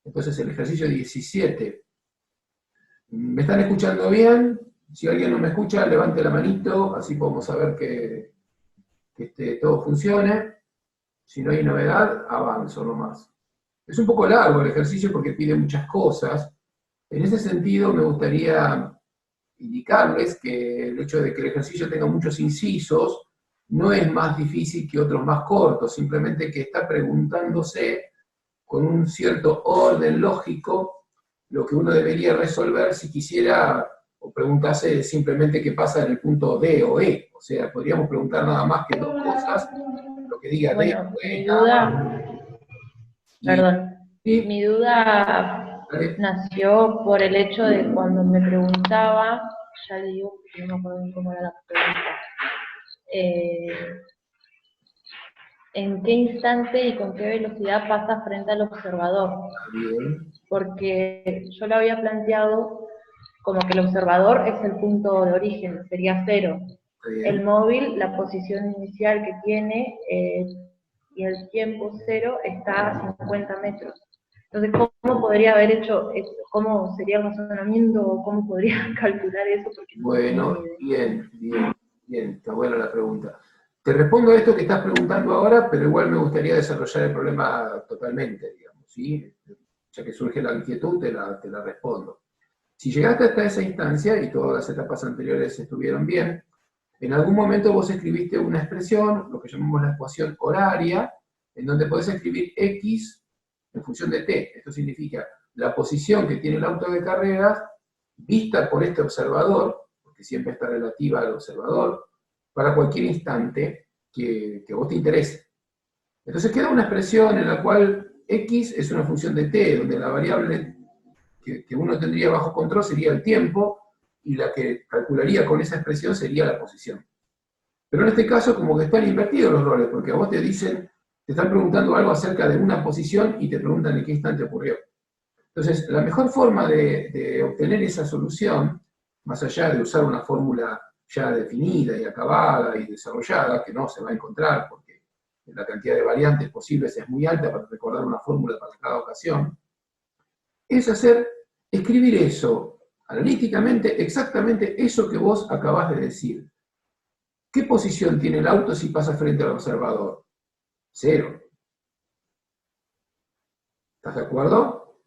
Entonces el ejercicio 17. ¿Me están escuchando bien? Si alguien no me escucha, levante la manito, así podemos saber que todo funcione. Si no hay novedad, avanzo nomás. Es un poco largo el ejercicio porque pide muchas cosas. En ese sentido, me gustaría indicarles que el hecho de que el ejercicio tenga muchos incisos no es más difícil que otros más cortos, simplemente que está preguntándose con un cierto orden lógico lo que uno debería resolver si quisiera, o preguntase simplemente qué pasa en el punto D o E. O sea, podríamos preguntar nada más que dos cosas, lo que diga D Bueno, o E, mi nada más. duda, Y, perdón, y mi duda dale. nació por el hecho de cuando me preguntaba, ya le digo, porque no me acuerdo bien cómo era la pregunta, eh, en qué instante y con qué velocidad pasa frente al observador, Bien, porque yo lo había planteado como que el observador es el punto de origen, sería cero. está El bien. móvil, la posición inicial que tiene y el tiempo cero está a 50 metros. Entonces, ¿cómo podría haber hecho eso? ¿Cómo sería el razonamiento? ¿Cómo podría calcular eso? Porque no tengo ni Bueno, idea. bien, bien, bien, está buena la pregunta. Te respondo a esto que estás preguntando ahora, pero igual me gustaría desarrollar el problema totalmente, digamos, ¿sí? Ya que surge la inquietud, te la respondo. Si llegaste hasta esa instancia y todas las etapas anteriores estuvieron bien, en algún momento vos escribiste una expresión, lo que llamamos la ecuación horaria, en donde podés escribir x en función de t. Esto significa la posición que tiene el auto de carreras vista por este observador, porque siempre está relativa al observador, para cualquier instante que a vos te interese. Entonces queda una expresión en la cual x es una función de t, donde la variable que uno tendría bajo control sería el tiempo, y la que calcularía con esa expresión sería la posición. Pero en este caso como que están invertidos los roles, porque a vos te dicen, te están preguntando algo acerca de una posición y te preguntan en qué instante ocurrió. Entonces, la mejor forma de obtener esa solución, más allá de usar una fórmula ya definida y acabada y desarrollada, que no se va a encontrar porque la cantidad de variantes posibles es muy alta para recordar una fórmula para cada ocasión, es escribir eso, analíticamente, exactamente eso que vos acabás de decir. ¿Qué posición tiene el auto si pasa frente al observador? Cero. ¿Estás de acuerdo?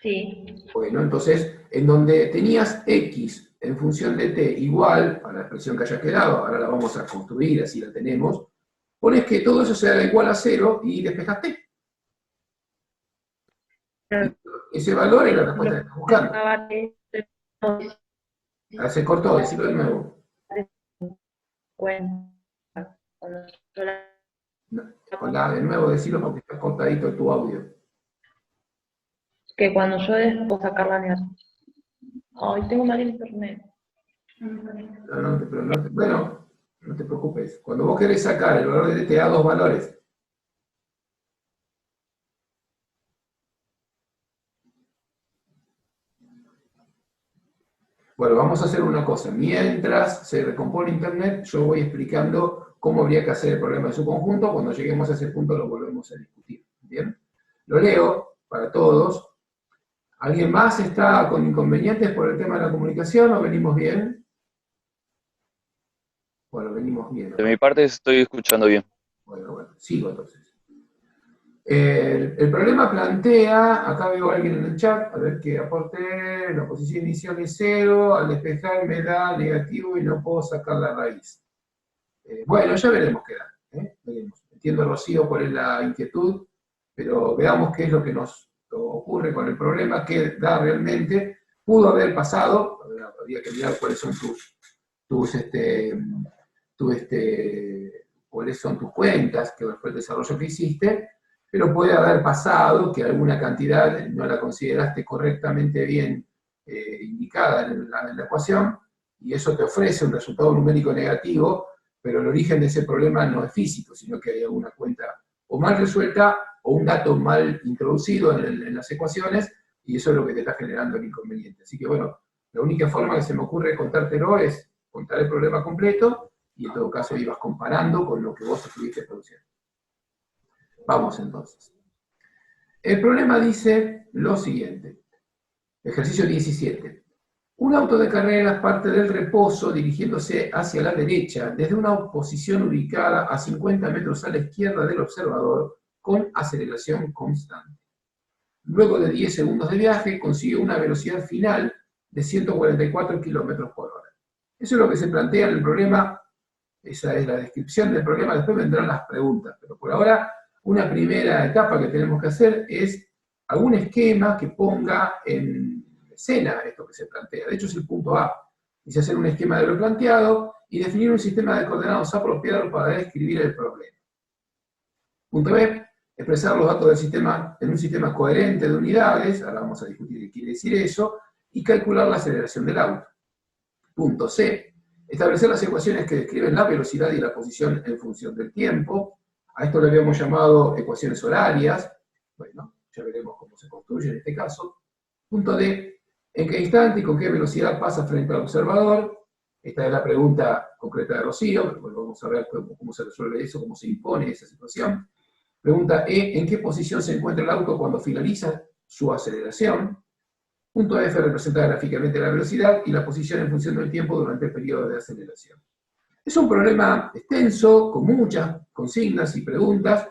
Sí. Bueno, entonces, en donde tenías x en función de t igual a la expresión que haya quedado, ahora la vamos a construir, así la tenemos, pones que todo eso sea igual a 0 y despejas t. Y ese valor es la Lo respuesta que que estás buscando. pensaba que Ahora se cortó, decirlo de nuevo. cuando yo la No, hola, de nuevo, decirlo porque está cortadito tu audio. que cuando yo después sacar la mierda. Ay, tengo mal internet. No, no, pero bueno, no te preocupes. Cuando vos querés sacar el valor de t, te da dos valores. Bueno, vamos a hacer una cosa. Mientras se recompone Internet, yo voy explicando cómo habría que hacer el problema de su conjunto. Cuando lleguemos a ese punto lo volvemos a discutir. ¿Bien? Lo leo para todos. ¿Alguien más está con inconvenientes por el tema de la comunicación o venimos bien? Bueno, venimos bien. De mi parte estoy escuchando bien. Bueno, sigo entonces. El problema plantea, acá veo a alguien en el chat, a ver qué aporte, la posición inicial es 0, al despejar me da negativo y no puedo sacar la raíz. Bueno, ya veremos qué da. Veremos. Entiendo, Rocío, cuál es la inquietud, pero veamos qué es lo que nos ocurre con el problema, qué da realmente. Pudo haber pasado, habría que mirar cuáles son tus, cuáles son tus cuentas, que fue el desarrollo que hiciste, pero puede haber pasado que alguna cantidad no la consideraste correctamente bien indicada en la ecuación, y eso te ofrece un resultado numérico negativo, pero el origen de ese problema no es físico, sino que hay alguna cuenta o mal resuelta o un dato mal introducido en las ecuaciones, y eso es lo que te está generando el inconveniente. Así que bueno, la única forma que se me ocurre contártelo es contar el problema completo, y en todo caso ibas comparando con lo que vos estuviste produciendo. Vamos entonces. El problema dice lo siguiente. Ejercicio 17. Un auto de carreras parte del reposo dirigiéndose hacia la derecha desde una posición ubicada a 50 metros a la izquierda del observador con aceleración constante. Luego de 10 segundos de viaje consigue una velocidad final de 144 km por hora. Eso es lo que se plantea en el problema, esa es la descripción del problema, después vendrán las preguntas, pero por ahora una primera etapa que tenemos que hacer es algún esquema que ponga en escena esto que se plantea. De hecho es el punto A. Dice hacer un esquema de lo planteado y definir un sistema de coordenadas apropiado para describir el problema. Punto B. Expresar los datos del sistema en un sistema coherente de unidades, ahora vamos a discutir qué quiere decir eso, y calcular la aceleración del auto. Punto C. Establecer las ecuaciones que describen la velocidad y la posición en función del tiempo. A esto le habíamos llamado ecuaciones horarias. Bueno, ya veremos cómo se construye en este caso. Punto D. ¿En qué instante y con qué velocidad pasa frente al observador? Esta es la pregunta concreta de Rocío, pero bueno, vamos a ver cómo se resuelve eso, cómo se impone esa situación. Pregunta E. ¿En qué posición se encuentra el auto cuando finaliza su aceleración? Punto F representa gráficamente la velocidad y la posición en función del tiempo durante el periodo de aceleración. Es un problema extenso, con muchas consignas y preguntas,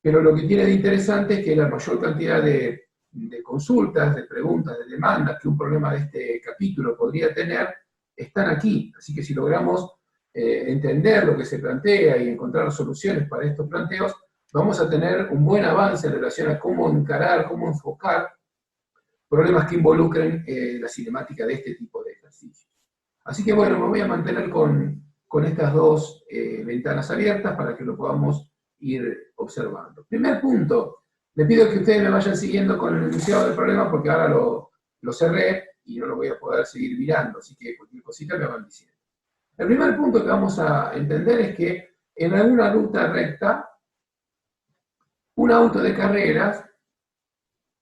pero lo que tiene de interesante es que la mayor cantidad de consultas, de preguntas, de demandas que un problema de este capítulo podría tener, están aquí. Así que si logramos entender lo que se plantea y encontrar soluciones para estos planteos, vamos a tener un buen avance en relación a cómo encarar, cómo enfocar problemas que involucren la cinemática de este tipo de ejercicios. Así que bueno, me voy a mantener con estas dos ventanas abiertas para que lo podamos ir observando. Primer punto, le pido que ustedes me vayan siguiendo con el enunciado del problema porque ahora lo cerré y no lo voy a poder seguir mirando, así que cualquier cosita me van diciendo. El primer punto que vamos a entender es que en alguna ruta recta, un auto de carreras,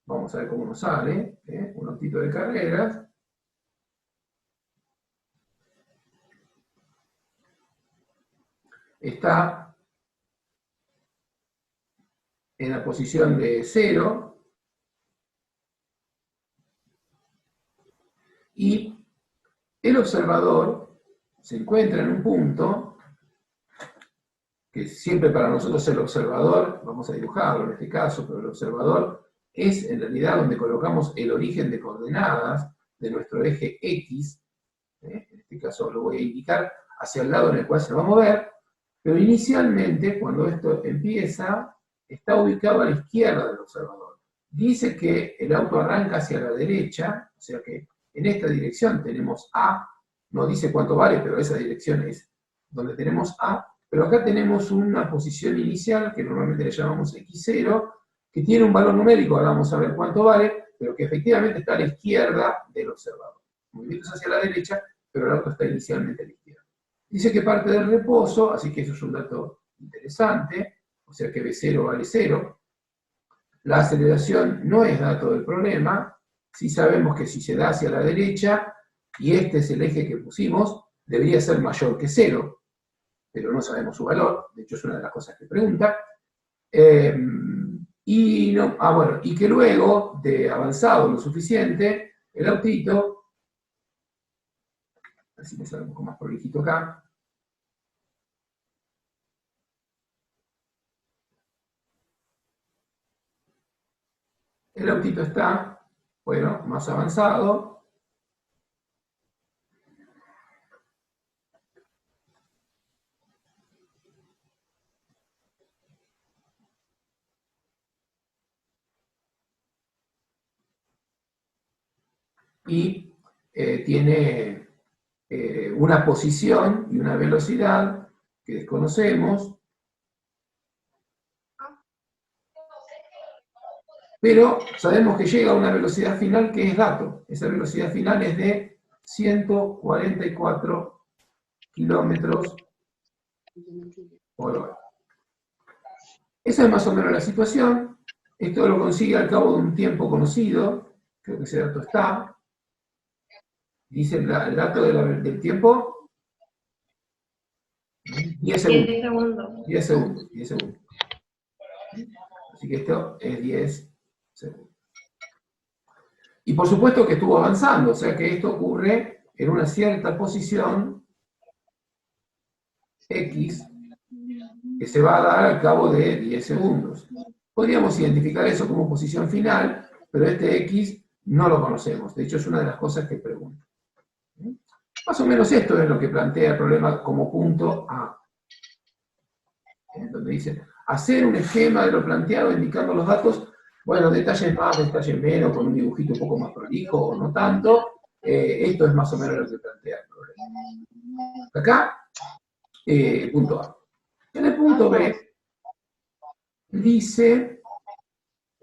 vamos a ver cómo nos sale, un autito de carreras, está en la posición de 0 y el observador se encuentra en un punto que siempre para nosotros el observador, vamos a dibujarlo en este caso, pero el observador es en realidad donde colocamos el origen de coordenadas de nuestro eje X, en este caso lo voy a indicar hacia el lado en el cual se va a mover, pero inicialmente cuando esto empieza, está ubicado a la izquierda del observador. Dice que el auto arranca hacia la derecha, o sea que en esta dirección tenemos A, no dice cuánto vale, pero esa dirección es donde tenemos A, pero acá tenemos una posición inicial, que normalmente le llamamos X0, que tiene un valor numérico, ahora vamos a ver cuánto vale, pero que efectivamente está a la izquierda del observador. El movimiento es hacia la derecha, pero el auto está inicialmente a la izquierda. Dice que parte del reposo, así que eso es un dato interesante, o sea que B0 vale 0. La aceleración no es dato del problema, sí sabemos que si se da hacia la derecha, y este es el eje que pusimos, debería ser mayor que 0, pero no sabemos su valor, de hecho es una de las cosas que pregunta. Y que luego de avanzado lo suficiente, el autito, así me sale un poco más prolijito acá, el autito está, bueno, más avanzado, y tiene una posición y una velocidad que desconocemos, pero sabemos que llega a una velocidad final que es dato. Esa velocidad final es de 144 kilómetros por hora. Esa es más o menos la situación. Esto lo consigue al cabo de un tiempo conocido, creo que ese dato está. Dice el dato del tiempo. 10 segundos. 10 segundos. Así que esto es 10 segundos. Y por supuesto que estuvo avanzando, o sea que esto ocurre en una cierta posición X que se va a dar al cabo de 10 segundos. Podríamos identificar eso como posición final, pero este X no lo conocemos. De hecho, es una de las cosas que pregunto. Más o menos esto es lo que plantea el problema como punto A. Donde dice, hacer un esquema de lo planteado indicando los datos, bueno, detalles más, detalles menos, con un dibujito un poco más prolijo o no tanto. Esto es más o menos lo que plantea el problema. Acá, punto A. En el punto B, dice,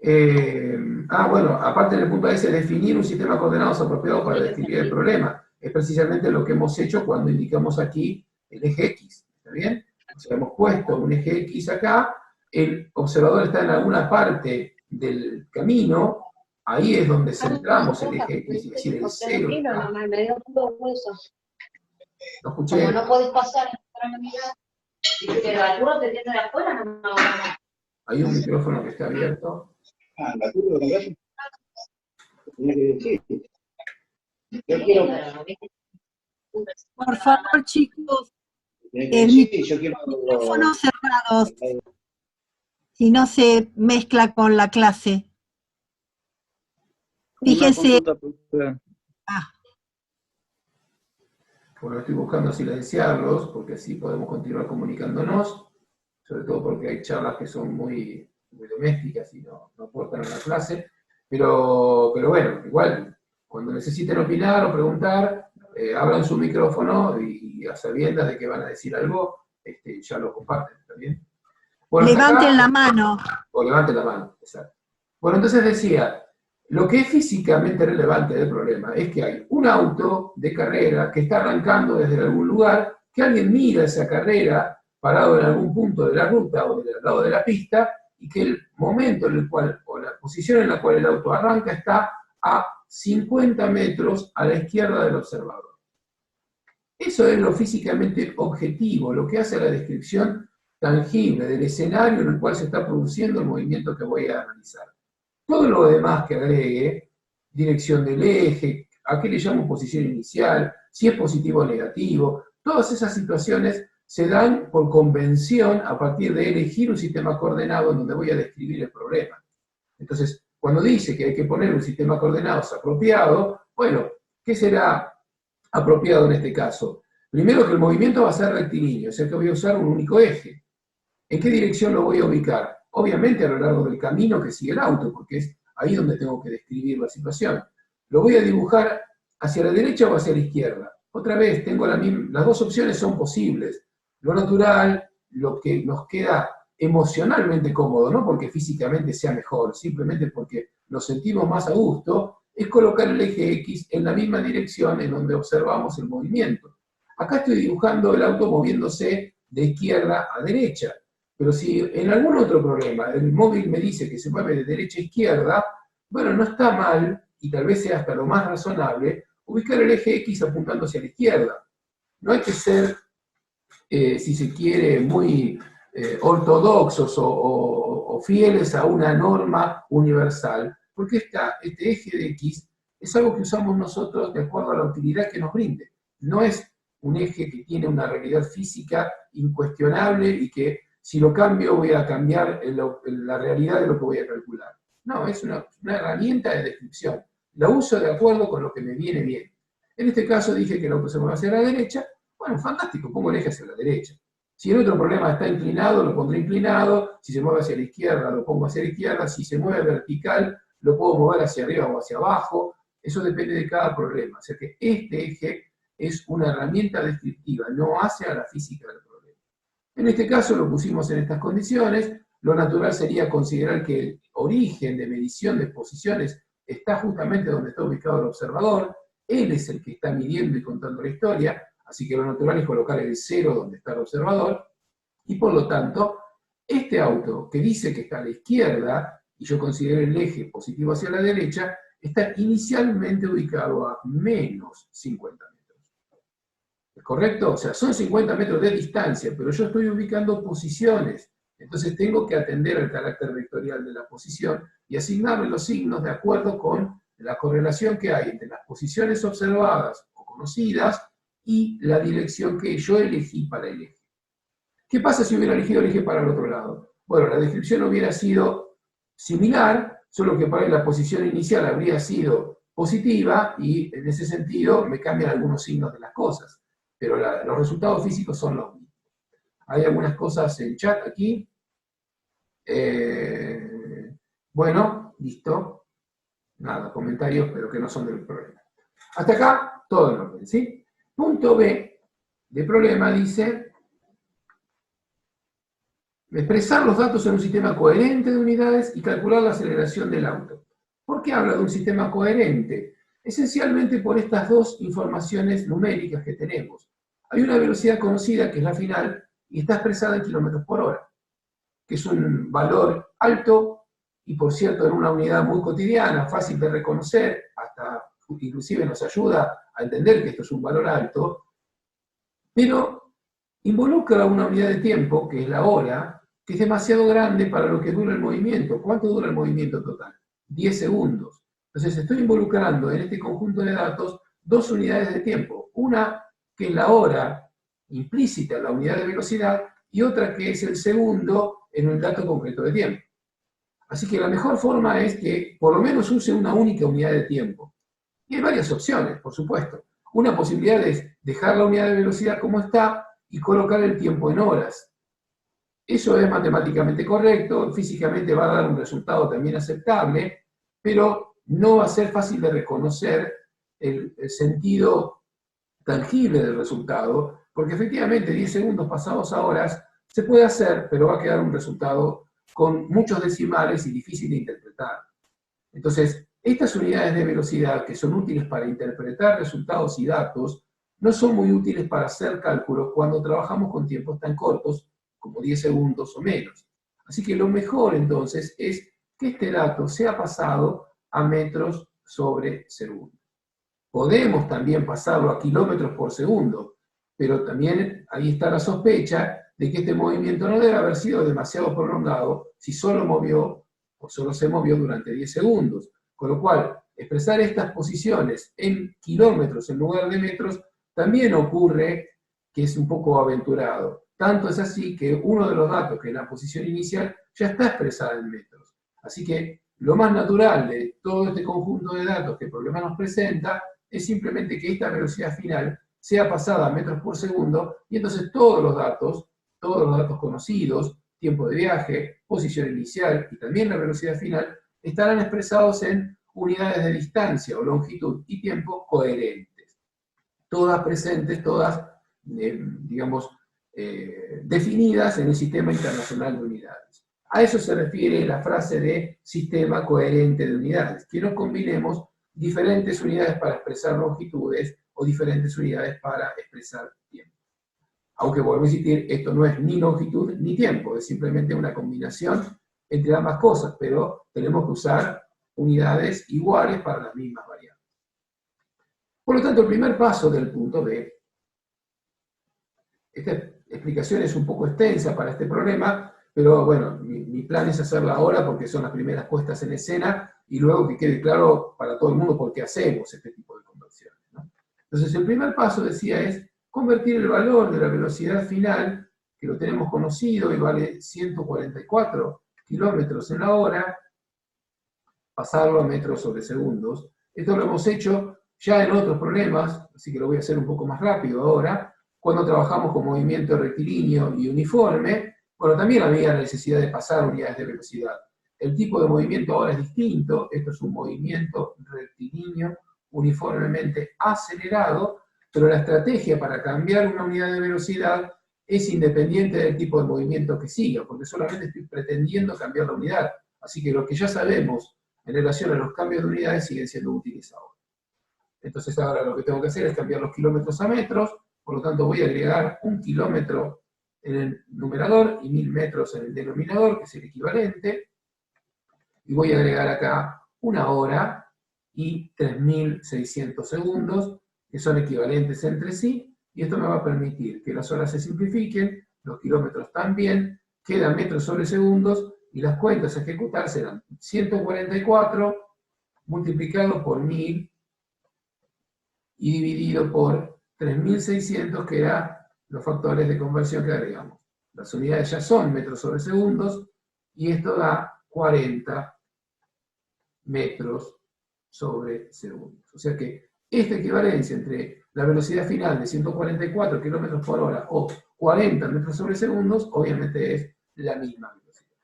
bueno, aparte en el punto A dice definir un sistema de coordenadas apropiado para describir el problema. Es precisamente lo que hemos hecho cuando indicamos aquí el eje X, ¿está bien? O sea, hemos puesto un eje X acá, el observador está en alguna parte del camino, ahí es donde centramos el eje X, es decir, el cero. No escuché. Como no podés pasar para mirar, pero algunos te tienen de afuera, no. Hay un micrófono que está abierto. La curva de la tenía que decir. Yo quiero. Por favor, chicos, micrófonos cerrados, si no se mezcla con la clase. Fíjense. Bueno, estoy buscando silenciarlos, porque así podemos continuar comunicándonos, sobre todo porque hay charlas que son muy domésticas y no aportan a la clase, pero bueno, igual, cuando necesiten opinar o preguntar, abran su micrófono y a sabiendas de que van a decir algo, ya lo comparten, ¿está bien? Bueno, levanten acá, la mano. O levanten la mano, exacto. Bueno, entonces decía, lo que es físicamente relevante del problema es que hay un auto de carrera que está arrancando desde algún lugar, que alguien mira esa carrera parado en algún punto de la ruta o del lado de la pista, y que el momento en el cual, o la posición en la cual el auto arranca está a 50 metros a la izquierda del observador. Eso es lo físicamente objetivo, lo que hace la descripción tangible del escenario en el cual se está produciendo el movimiento que voy a analizar. Todo lo demás que agregue, dirección del eje, a qué le llamo posición inicial, si es positivo o negativo, todas esas situaciones se dan por convención a partir de elegir un sistema coordenado en donde voy a describir el problema. Entonces, cuando dice que hay que poner un sistema de coordenadas apropiado, bueno, ¿qué será apropiado en este caso? Primero que el movimiento va a ser rectilíneo, o sea que voy a usar un único eje. ¿En qué dirección lo voy a ubicar? Obviamente a lo largo del camino que sigue el auto, porque es ahí donde tengo que describir la situación. Lo voy a dibujar hacia la derecha o hacia la izquierda. Otra vez, tengo las dos opciones son posibles. Lo natural, lo que nos queda emocionalmente cómodo, no porque físicamente sea mejor, simplemente porque nos sentimos más a gusto, es colocar el eje X en la misma dirección en donde observamos el movimiento. Acá estoy dibujando el auto moviéndose de izquierda a derecha, pero si en algún otro problema el móvil me dice que se mueve de derecha a izquierda, bueno, no está mal, y tal vez sea hasta lo más razonable, ubicar el eje X apuntando hacia la izquierda. No hay que ser, si se quiere, muy ortodoxos o fieles a una norma universal, porque este eje de X es algo que usamos nosotros de acuerdo a la utilidad que nos brinde. No es un eje que tiene una realidad física incuestionable y que si lo cambio voy a cambiar la realidad de lo que voy a calcular. No, es una herramienta de descripción. La uso de acuerdo con lo que me viene bien. En este caso dije que el auto se mueve hacia la derecha. Bueno, fantástico, pongo el eje hacia la derecha. Si el otro problema está inclinado, lo pondré inclinado. Si se mueve hacia la izquierda, lo pongo hacia la izquierda. Si se mueve vertical, lo puedo mover hacia arriba o hacia abajo. Eso depende de cada problema. O sea que este eje es una herramienta descriptiva, no hace a la física del problema. En este caso lo pusimos en estas condiciones. Lo natural sería considerar que el origen de medición de posiciones está justamente donde está ubicado el observador. Él es el que está midiendo y contando la historia, así que lo natural es colocar el 0 donde está el observador, y por lo tanto, este auto que dice que está a la izquierda, y yo considero el eje positivo hacia la derecha, está inicialmente ubicado a menos 50 metros. ¿Es correcto? O sea, son 50 metros de distancia, pero yo estoy ubicando posiciones. Entonces tengo que atender al carácter vectorial de la posición y asignarle los signos de acuerdo con la correlación que hay entre las posiciones observadas o conocidas y la dirección que yo elegí para el eje. ¿Qué pasa si hubiera elegido el eje para el otro lado? Bueno, la descripción hubiera sido similar, solo que para la posición inicial habría sido positiva y en ese sentido me cambian algunos signos de las cosas, pero los resultados físicos son los mismos. Hay algunas cosas en chat aquí. Bueno, listo. Nada, comentarios, pero que no son del problema. Hasta acá, todo en orden, ¿sí? Punto B de problema dice: expresar los datos en un sistema coherente de unidades y calcular la aceleración del auto. ¿Por qué habla de un sistema coherente? Esencialmente por estas dos informaciones numéricas que tenemos. Hay una velocidad conocida, que es la final, y está expresada en kilómetros por hora, que es un valor alto y, por cierto, en una unidad muy cotidiana, fácil de reconocer, hasta inclusive nos ayuda a entender que esto es un valor alto, pero involucra una unidad de tiempo, que es la hora, que es demasiado grande para lo que dura el movimiento. ¿Cuánto dura el movimiento total? 10 segundos. Entonces estoy involucrando en este conjunto de datos dos unidades de tiempo. Una que es la hora implícita en la unidad de velocidad y otra que es el segundo en un dato concreto de tiempo. Así que la mejor forma es que por lo menos use una única unidad de tiempo. Y hay varias opciones, por supuesto. Una posibilidad es dejar la unidad de velocidad como está y colocar el tiempo en horas. Eso es matemáticamente correcto, físicamente va a dar un resultado también aceptable, pero no va a ser fácil de reconocer el sentido tangible del resultado, porque efectivamente 10 segundos pasados a horas se puede hacer, pero va a quedar un resultado con muchos decimales y difícil de interpretar. Entonces, estas unidades de velocidad que son útiles para interpretar resultados y datos, no son muy útiles para hacer cálculos cuando trabajamos con tiempos tan cortos como 10 segundos o menos. Así que lo mejor entonces es que este dato sea pasado a metros sobre segundo. Podemos también pasarlo a kilómetros por segundo, pero también ahí está la sospecha de que este movimiento no debe haber sido demasiado prolongado si solo movió o solo se movió durante 10 segundos. Con lo cual, expresar estas posiciones en kilómetros en lugar de metros también ocurre que es un poco aventurado. Tanto es así que uno de los datos, que es la posición inicial, ya está expresada en metros. Así que lo más natural de todo este conjunto de datos que el problema nos presenta es simplemente que esta velocidad final sea pasada a metros por segundo, y entonces todos los datos conocidos, tiempo de viaje, posición inicial y también la velocidad final, estarán expresados en unidades de distancia o longitud y tiempo coherentes. Todas presentes, todas, definidas en el Sistema Internacional de Unidades. A eso se refiere la frase de sistema coherente de unidades, que no combinemos diferentes unidades para expresar longitudes o diferentes unidades para expresar tiempo. Aunque vuelvo a insistir, esto no es ni longitud ni tiempo, es simplemente una combinación entre ambas cosas, pero tenemos que usar unidades iguales para las mismas variables. Por lo tanto, el primer paso del punto B, esta explicación es un poco extensa para este problema, pero bueno, mi plan es hacerla ahora porque son las primeras puestas en escena y luego que quede claro para todo el mundo por qué hacemos este tipo de conversiones, ¿no? Entonces, el primer paso, decía, es convertir el valor de la velocidad final, que lo tenemos conocido y vale 144 kilómetros en la hora, pasarlo a metros sobre segundos. Esto lo hemos hecho ya en otros problemas, así que lo voy a hacer un poco más rápido ahora. Cuando trabajamos con movimiento rectilíneo y uniforme, bueno, también había necesidad de pasar unidades de velocidad. El tipo de movimiento ahora es distinto, esto es un movimiento rectilíneo uniformemente acelerado, pero la estrategia para cambiar una unidad de velocidad es independiente del tipo de movimiento que siga, porque solamente estoy pretendiendo cambiar la unidad. Así que lo que ya sabemos en relación a los cambios de unidades siguen siendo útiles ahora. Entonces ahora lo que tengo que hacer es cambiar los kilómetros a metros, por lo tanto voy a agregar 1 kilómetro en el numerador y 1000 metros en el denominador, que es el equivalente, y voy a agregar acá 1 hora y 3600 segundos, que son equivalentes entre sí, y esto me va a permitir que las horas se simplifiquen, los kilómetros también, quedan metros sobre segundos, y las cuentas a ejecutar serán 144 multiplicado por 1000 y dividido por 3600, que eran los factores de conversión que agregamos. Las unidades ya son metros sobre segundos, y esto da 40 metros sobre segundos. O sea que esta equivalencia entre la velocidad final de 144 km por hora o 40 metros sobre segundos, obviamente es la misma velocidad.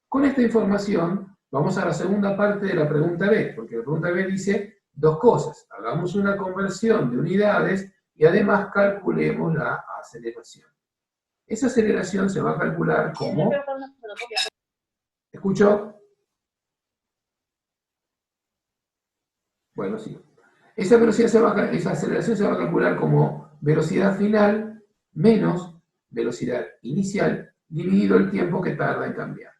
Con esta información, vamos a la segunda parte de la pregunta B, porque la pregunta B dice dos cosas. Hagamos una conversión de unidades y además calculemos la aceleración. Esa aceleración se va a calcular como... ¿Escucho? Bueno, sí. Esa aceleración se va a calcular como velocidad final menos velocidad inicial dividido el tiempo que tarda en cambiar.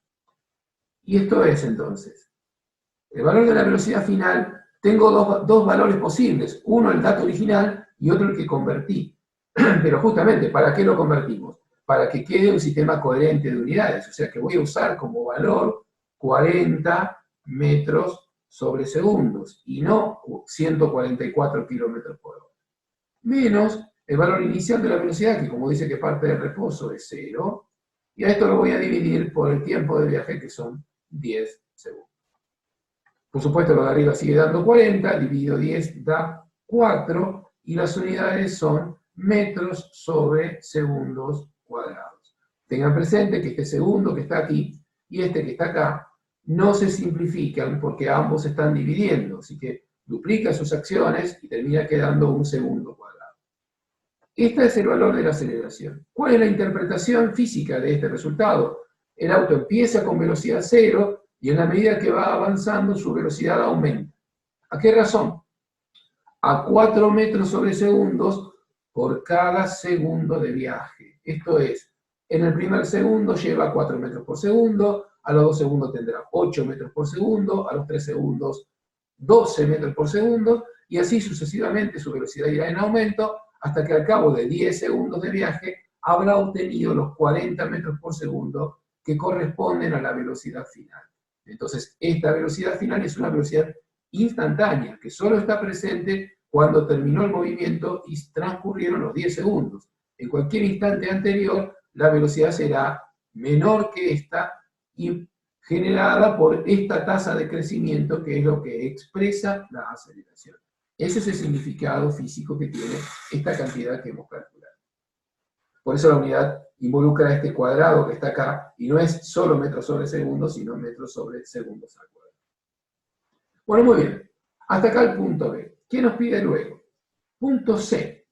Y esto es entonces, el valor de la velocidad final, tengo dos valores posibles, uno el dato original y otro el que convertí. Pero justamente, ¿para qué lo convertimos? Para que quede un sistema coherente de unidades, o sea que voy a usar como valor 40 metros sobre segundos, y no 144 kilómetros por hora. Menos el valor inicial de la velocidad, que como dice que parte del reposo es 0, y a esto lo voy a dividir por el tiempo de viaje, que son 10 segundos. Por supuesto, lo de arriba sigue dando 40, dividido 10 da 4, y las unidades son metros sobre segundos cuadrados. Tengan presente que este segundo que está aquí y este que está acá no se simplifican porque ambos se están dividiendo, así que duplica sus acciones y termina quedando un segundo cuadrado. Este es el valor de la aceleración. ¿Cuál es la interpretación física de este resultado? El auto empieza con velocidad 0 y en la medida que va avanzando su velocidad aumenta. ¿A qué razón? A 4 metros sobre segundos por cada segundo de viaje. Esto es, en el primer segundo lleva 4 metros por segundo, a los 2 segundos tendrá 8 metros por segundo, a los 3 segundos 12 metros por segundo, y así sucesivamente su velocidad irá en aumento, hasta que al cabo de 10 segundos de viaje habrá obtenido los 40 metros por segundo que corresponden a la velocidad final. Entonces, esta velocidad final es una velocidad instantánea, que solo está presente cuando terminó el movimiento y transcurrieron los 10 segundos. En cualquier instante anterior, la velocidad será menor que esta y generada por esta tasa de crecimiento, que es lo que expresa la aceleración. Ese es el significado físico que tiene esta cantidad que hemos calculado. Por eso la unidad involucra este cuadrado que está acá, y no es solo metros sobre segundos, sino metros sobre segundos al cuadrado. Bueno, muy bien. Hasta acá el punto B. ¿Qué nos pide luego? Punto C.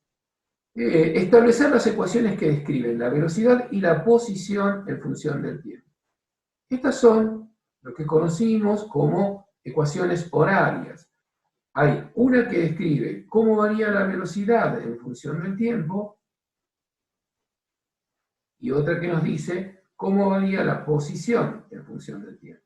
Establecer las ecuaciones que describen la velocidad y la posición en función del tiempo. Estas son lo que conocimos como ecuaciones horarias. Hay una que describe cómo varía la velocidad en función del tiempo y otra que nos dice cómo varía la posición en función del tiempo.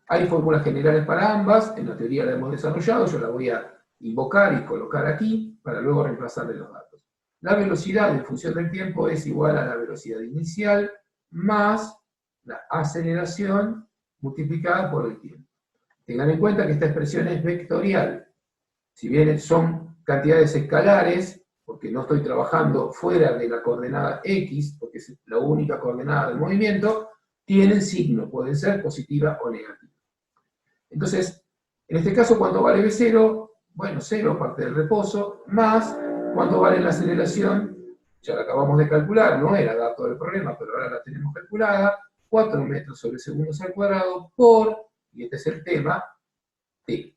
Hay fórmulas generales para ambas, en la teoría la hemos desarrollado, yo la voy a invocar y colocar aquí para luego reemplazarle los datos. La velocidad en función del tiempo es igual a la velocidad inicial más la aceleración multiplicada por el tiempo. Tengan en cuenta que esta expresión es vectorial. Si bien son cantidades escalares, porque no estoy trabajando fuera de la coordenada X, porque es la única coordenada del movimiento, tienen signo, pueden ser positiva o negativa. Entonces, en este caso, ¿cuánto vale V0? Bueno, 0 parte del reposo, más ¿cuánto vale la aceleración? Ya la acabamos de calcular, no era dato del problema, pero ahora la tenemos calculada, 4 metros sobre segundos al cuadrado por, y este es el tema, t.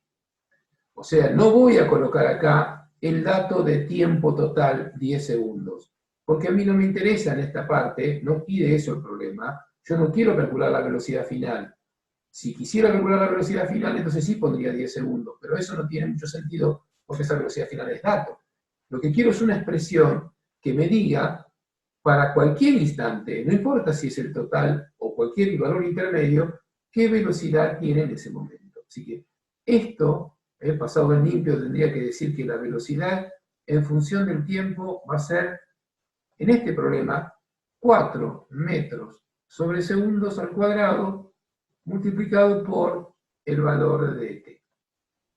O sea, no voy a colocar acá el dato de tiempo total 10 segundos, porque a mí no me interesa en esta parte, no pide eso el problema, yo no quiero calcular la velocidad final. Si quisiera calcular la velocidad final, entonces sí pondría 10 segundos, pero eso no tiene mucho sentido porque esa velocidad final es dato. Lo que quiero es una expresión que me diga, para cualquier instante, no importa si es el total o cualquier valor intermedio, qué velocidad tiene en ese momento. Así que esto, pasado en limpio, tendría que decir que la velocidad en función del tiempo va a ser, en este problema, 4 metros sobre segundos al cuadrado multiplicado por el valor de t.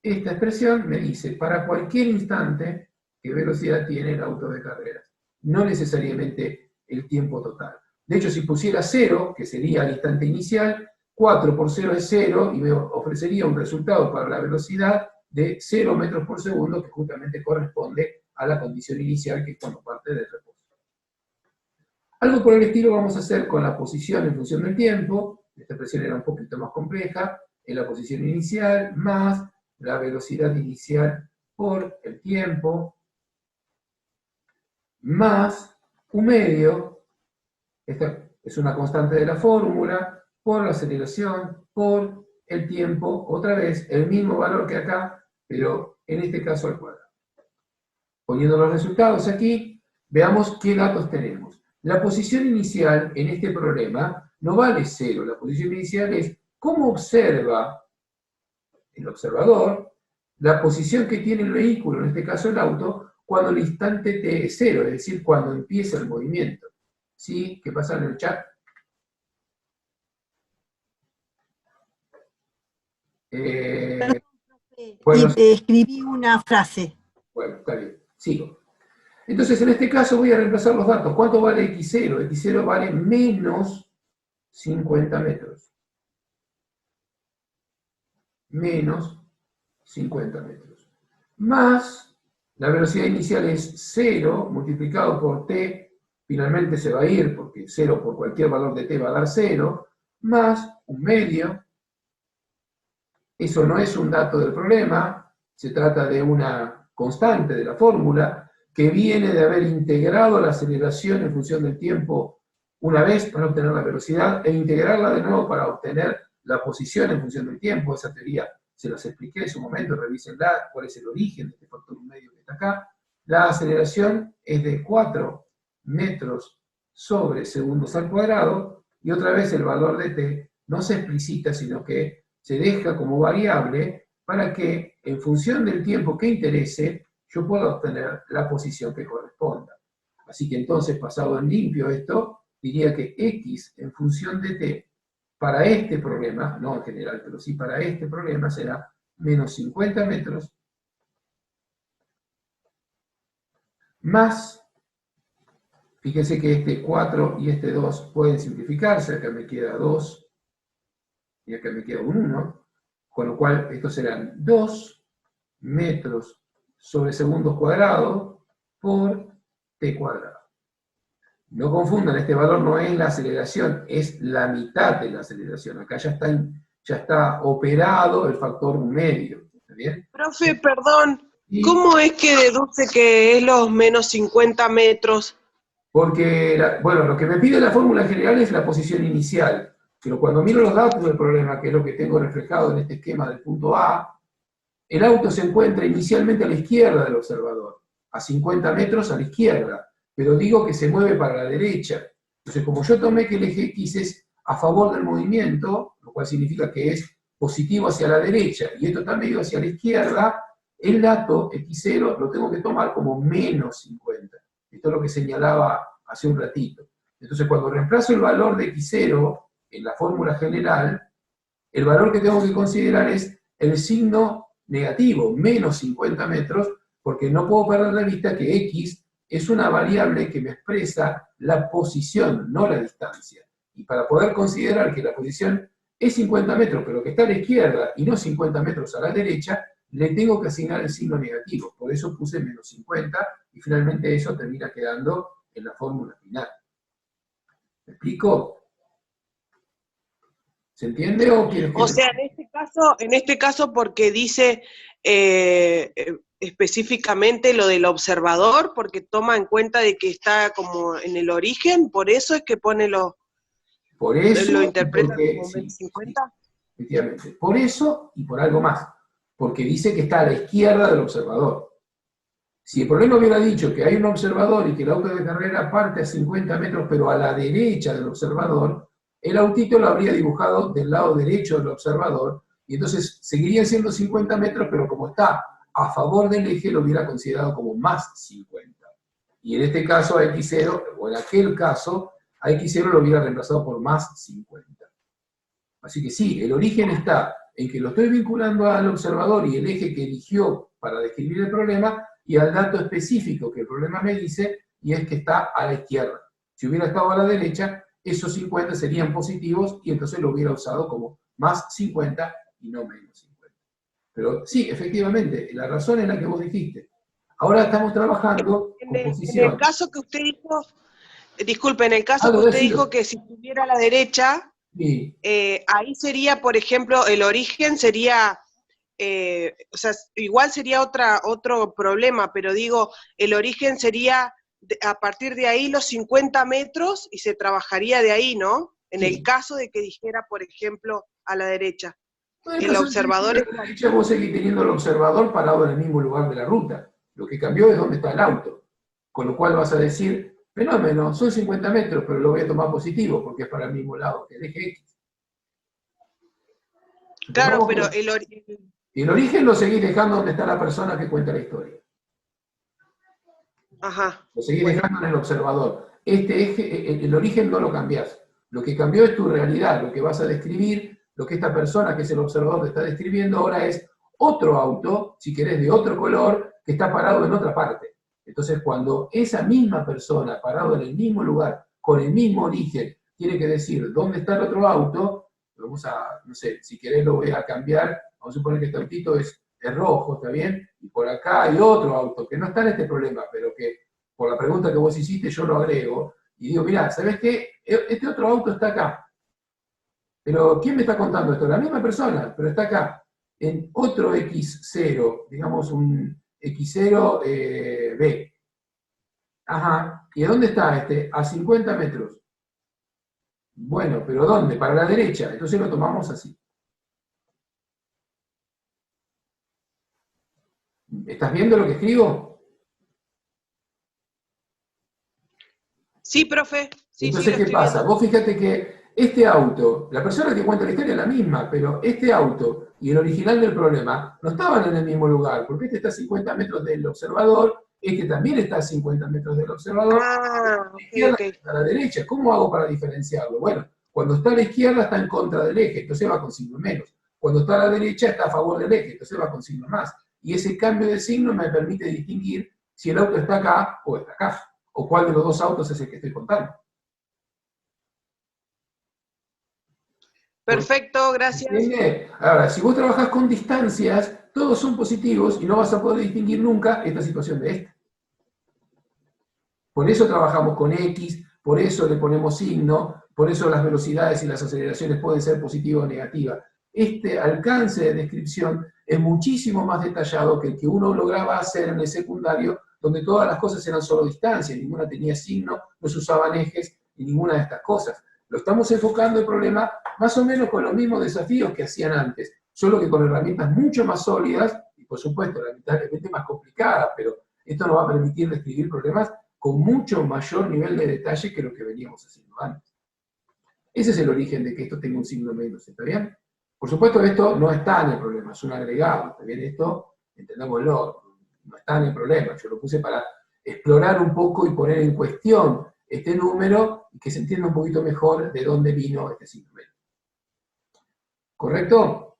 Esta expresión me dice para cualquier instante qué velocidad tiene el auto de carreras, no necesariamente el tiempo total. De hecho, si pusiera 0, que sería el instante inicial, 4 por 0 es 0 y me ofrecería un resultado para la velocidad de 0 metros por segundo, que justamente corresponde a la condición inicial, que es cuando parte del reposo. Algo por el estilo vamos a hacer con la posición en función del tiempo. Esta expresión era un poquito más compleja. Es la posición inicial más la velocidad inicial por el tiempo, más un medio, esta es una constante de la fórmula, por la aceleración, por el tiempo, otra vez el mismo valor que acá, pero en este caso al cuadrado. Poniendo los resultados aquí, veamos qué datos tenemos. La posición inicial en este problema no vale 0, la posición inicial es cómo observa el observador la posición que tiene el vehículo, en este caso el auto, cuando el instante t es 0, es decir, cuando empieza el movimiento. ¿Sí? ¿Qué pasa en el chat? Bueno, y te escribí una frase. bueno, está bien, sigo. Entonces, en este caso voy a reemplazar los datos. ¿Cuánto vale x0? X0 vale menos 50 metros. Menos 50 metros. Más, la velocidad inicial es 0, multiplicado por t, finalmente se va a ir, porque 0 por cualquier valor de t va a dar 0, más un medio. Eso no es un dato del problema, se trata de una constante de la fórmula, que viene de haber integrado la aceleración en función del tiempo una vez para obtener la velocidad, e integrarla de nuevo para obtener la posición en función del tiempo. Esa teoría se las expliqué en su momento, revísenla, cuál es el origen de este factor medio que está acá. La aceleración es de 4 metros sobre segundos al cuadrado, y otra vez el valor de t no se explicita, sino que se deja como variable para que, en función del tiempo que interese, yo pueda obtener la posición que corresponda. Así que entonces, pasado en limpio esto, diría que x en función de t, para este problema, no en general, pero sí para este problema, será menos 50 metros, más, fíjense que este 4 y este 2 pueden simplificarse, acá me queda 2, y acá me queda un 1, con lo cual estos serán 2 metros sobre segundos cuadrados por t cuadrado. No confundan, este valor no es la aceleración, es la mitad de la aceleración. Acá ya está operado el factor medio. ¿Está bien? Profe, perdón, Y ¿cómo es que deduce que es los menos 50 metros? porque, bueno, lo que me pide la fórmula general es la posición inicial, pero cuando miro los datos del problema, que es lo que tengo reflejado en este esquema del punto A, el auto se encuentra inicialmente a la izquierda del observador, a 50 metros a la izquierda, pero digo que se mueve para la derecha. Entonces, como yo tomé que el eje X es a favor del movimiento, lo cual significa que es positivo hacia la derecha, y esto está medio hacia la izquierda, el dato X0 lo tengo que tomar como menos 50. Esto es lo que señalaba hace un ratito. Entonces, cuando reemplazo el valor de X0 en la fórmula general, el valor que tengo que considerar es el signo negativo, menos 50 metros, porque no puedo perder de vista que X es una variable que me expresa la posición, no la distancia. Y para poder considerar que la posición es 50 metros, pero que está a la izquierda y no 50 metros a la derecha, le tengo que asignar el signo negativo. Por eso puse menos 50, y finalmente eso termina quedando en la fórmula final. ¿Me explico? ¿Se entiende o quieres que... O sea, en este caso porque dice específicamente lo del observador, porque toma en cuenta de que está como en el origen, por eso es que pone Por eso, lo interpreta porque, como menos 50. efectivamente, por eso y por algo más, porque dice que está a la izquierda del observador. Si el problema hubiera dicho que hay un observador y que el auto de carrera parte a 50 metros, pero a la derecha del observador, el autito lo habría dibujado del lado derecho del observador, y entonces seguirían siendo 50 metros, pero como está a favor del eje, lo hubiera considerado como más 50. Y en este caso a X0, o en aquel caso, a x0 lo hubiera reemplazado por más 50. Así que sí, el origen está en que lo estoy vinculando al observador y el eje que eligió para describir el problema, y al dato específico que el problema me dice, y es que está a la izquierda. Si hubiera estado a la derecha, esos 50 serían positivos, y entonces lo hubiera usado como más 50 y no menos 50. Pero sí, efectivamente, la razón es la que vos dijiste. Ahora estamos trabajando con En posición. el caso que usted dijo, disculpe, en el caso Algo que usted decilo. dijo que si estuviera a la derecha, Sí. ahí sería, por ejemplo, el origen sería, o sea, igual sería otro problema, pero digo, el origen sería a partir de ahí los 50 metros y se trabajaría de ahí, ¿no? En Sí. el caso de que dijera, por ejemplo, a la derecha. En el El caso observador de la derecha, vos seguís teniendo el observador parado en el mismo lugar de la ruta. Lo que cambió es dónde está el auto. Con lo cual vas a decir, fenómeno, son 50 metros, pero lo voy a tomar positivo porque es para el mismo lado que el eje X. Claro, Supongamos pero que el origen lo seguís dejando donde está la persona que cuenta la historia. Ajá. Lo seguís Bueno. dejando en el observador. Este eje, el origen no lo cambiás. Lo que cambió es tu realidad, lo que vas a describir, lo que esta persona que es el observador te está describiendo ahora es otro auto, si querés, de otro color, que está parado en otra parte. Entonces, cuando esa misma persona, parado en el mismo lugar, con el mismo origen, tiene que decir dónde está el otro auto, vamos a, no sé, si querés lo voy a cambiar, vamos a suponer que este autito es rojo, ¿está bien? Y por acá hay otro auto, que no está en este problema, pero que por la pregunta que vos hiciste yo lo agrego, y digo, mirá, ¿sabés qué? Este otro auto está acá. Pero ¿quién me está contando esto? La misma persona, pero está acá, en otro X0, digamos un X0B. Ajá, ¿y a dónde está este? A 50 metros. Bueno, pero ¿dónde? Para la derecha, entonces lo tomamos así. ¿Estás viendo lo que escribo? Sí, profe. Sí, Entonces, lo ¿qué estoy pasa? viendo. Vos fíjate que este auto, la persona que cuenta la historia es la misma, pero este auto y el original del problema no estaban en el mismo lugar, porque este está a 50 metros del observador, este también está a 50 metros del observador, Ah, a la ok, izquierda ok. está a la derecha. ¿Cómo hago para diferenciarlo? Bueno, cuando está a la izquierda está en contra del eje, entonces va con signo menos. Cuando está a la derecha está a favor del eje, entonces va con signo más. Y ese cambio de signo me permite distinguir si el auto está acá o está acá, o cuál de los dos autos es el que estoy contando. Perfecto, gracias. ¿Entiendes? Ahora, si vos trabajás con distancias, todos son positivos y no vas a poder distinguir nunca esta situación de esta. Por eso trabajamos con X, por eso le ponemos signo, por eso las velocidades y las aceleraciones pueden ser positivas o negativas. Este alcance de descripción es muchísimo más detallado que el que uno lograba hacer en el secundario, donde todas las cosas eran solo distancia, ninguna tenía signo, no se usaban ejes y ninguna de estas cosas. Lo estamos enfocando el problema más o menos con los mismos desafíos que hacían antes, solo que con herramientas mucho más sólidas y por supuesto lamentablemente más complicadas, pero esto nos va a permitir describir problemas con mucho mayor nivel de detalle que lo que veníamos haciendo antes. Ese es el origen de que esto tenga un signo menos, ¿está bien? Por supuesto esto no está en el problema, es un agregado, ¿está bien? Esto, entendámoslo, no está en el problema, yo lo puse para explorar un poco y poner en cuestión este número y que se entienda un poquito mejor de dónde vino este signo menos. ¿Correcto?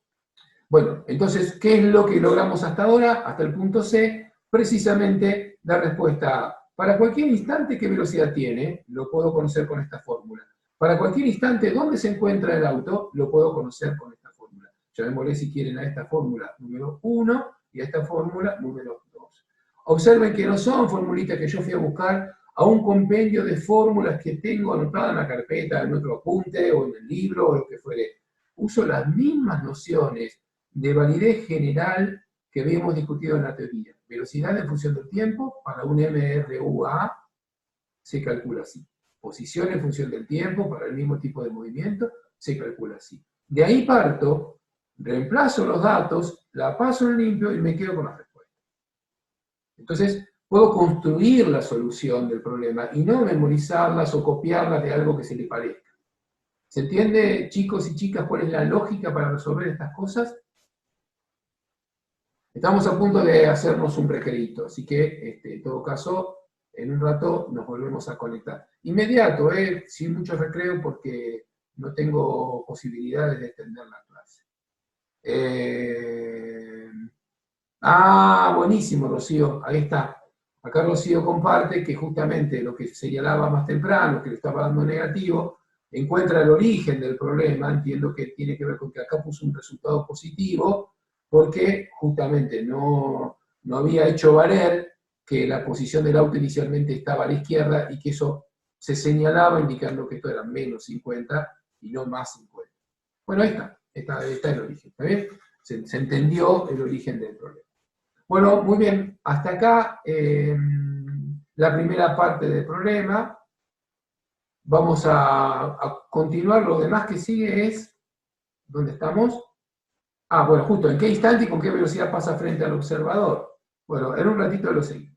Bueno, entonces, ¿qué es lo que logramos hasta ahora? Hasta el punto C, precisamente dar respuesta a, para cualquier instante, ¿qué velocidad tiene? Lo puedo conocer con esta fórmula. Para cualquier instante, ¿dónde se encuentra el auto? Lo puedo conocer con esta fórmula. Llamémosle, si quieren, a esta fórmula número 1 y a esta fórmula número 2. Observen que no son formulitas que yo fui a buscar a un compendio de fórmulas que tengo anotadas en la carpeta, en otro apunte, o en el libro, o lo que fuere. Uso las mismas nociones de validez general que habíamos discutido en la teoría. Velocidad en función del tiempo, para un MRUA se calcula así. Posición en función del tiempo, para el mismo tipo de movimiento, se calcula así. De ahí parto, reemplazo los datos, la paso en limpio y me quedo con la respuesta. Entonces, puedo construir la solución del problema y no memorizarlas o copiarlas de algo que se le parezca. ¿Se entiende, chicos y chicas, cuál es la lógica para resolver estas cosas? Estamos a punto de hacernos un requerito, así que en todo caso En un rato nos volvemos a conectar. Inmediato, sin mucho recreo porque no tengo posibilidades de extender la clase. Buenísimo, Rocío, ahí está. Acá Rocío comparte que justamente lo que señalaba más temprano, que le estaba dando negativo, encuentra el origen del problema, entiendo que tiene que ver con que acá puso un resultado positivo, porque justamente no había hecho valer que la posición del auto inicialmente estaba a la izquierda y que eso se señalaba indicando que esto era menos 50 y no más 50. Bueno, ahí está el origen, ¿está bien? Se entendió el origen del problema. Bueno, muy bien, hasta acá la primera parte del problema. Vamos a continuar, lo demás que sigue es, ¿dónde estamos? Bueno, justo, ¿en qué instante y con qué velocidad pasa frente al observador? Bueno, en un ratito lo seguimos.